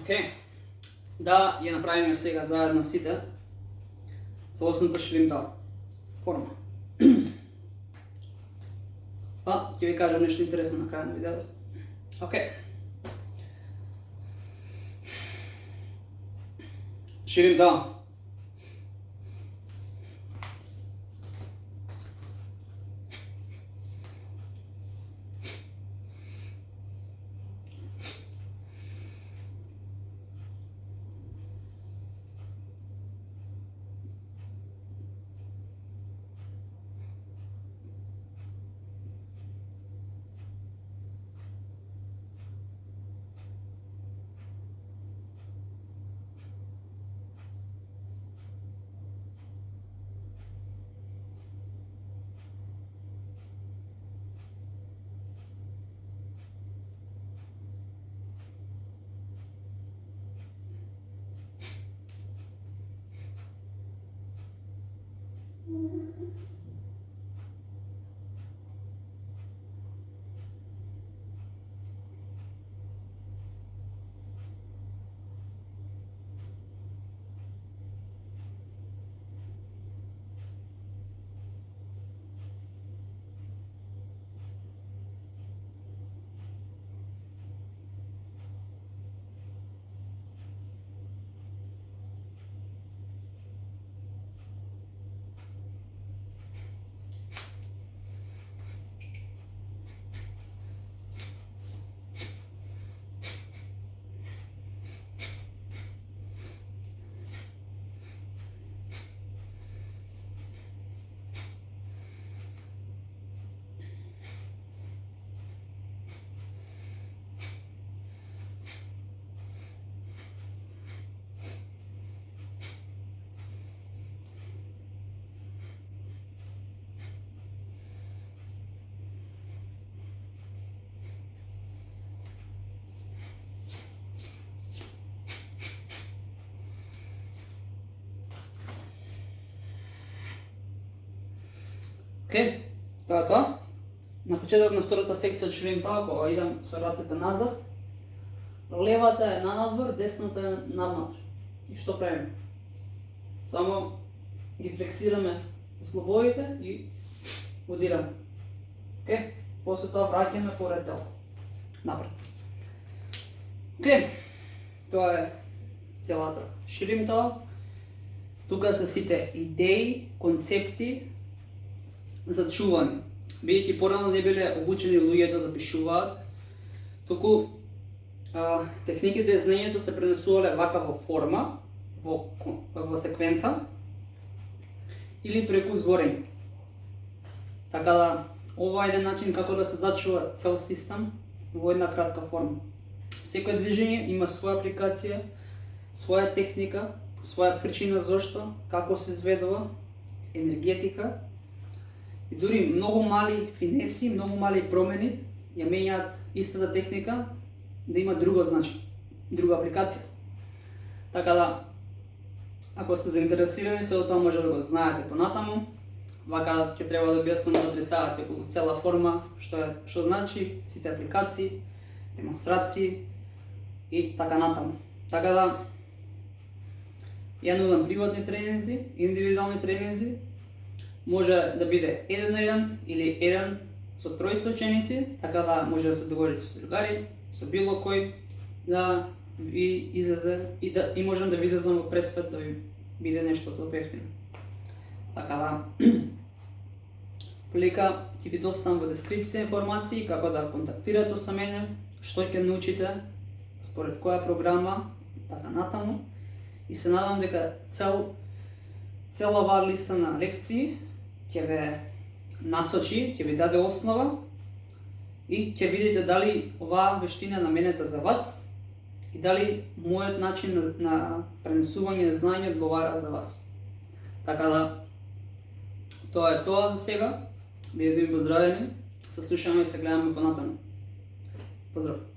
Окей. Да ја направиме сега заедно сите целосната ширинта форма. Па, ќе ви кажам нешто интересно на крај на видеото. Окей. Ширинта. Окей, тоа е тоа. На почеток на втората секција од ширинта, кога идам со рацете назад, левата е на надвор, десната е навнатре. И што правиме? Само ги флексираме зглобовите и удираме. Окей? После тоа враќаме поред тело. Напред. Окей, тоа е целата ширинта. Тука се сите идеи, концепти за чување. Бидејќи порано не биле обучени луѓето да пишуваат, туку техниките и знаењето се пренесувале вака во форма, во секвенца или преку зборење. Така да, ова е еден начин како да се зачува цел систем во една кратка форма. Секој движење има своја апликација, своја техника, своја причина зошто, како се изведува, енергетика. И дури многу мали финеси, многу мали промени ја менјаат истата техника да има друго значење, друга апликација. Така да, ако сте заинтересирани се од тоа, може да го знаете понатаму. Вака ќе треба да објаснам да тресавате околу цела форма, што значи, сите апликации, демонстрации и така натаму. Така да, ја нудам приватни тренинзи, индивидуални тренинзи. Може да биде 1 на 1 или 1 со тројца ученици, така да може да се договорите со другари, со било кој да ви излезе и можам да ви излезам во преспет да ви биде нештото поевтино. Така да, полека ќе ви доставам во дескрипција информации како да контактирате со мене, што ќе научите, според која програма, така натаму. И се надам дека цела оваа листа на лекции ќе ве насочи, ќе ви даде основа и ќе видите дали оваа вештина е наменета за вас и дали мојот начин на пренесување на знаење одговара за вас. Така да, тоа е тоа за сега. Бидете ми поздравени, се слушаме и се гледаме понатаму. Поздрав!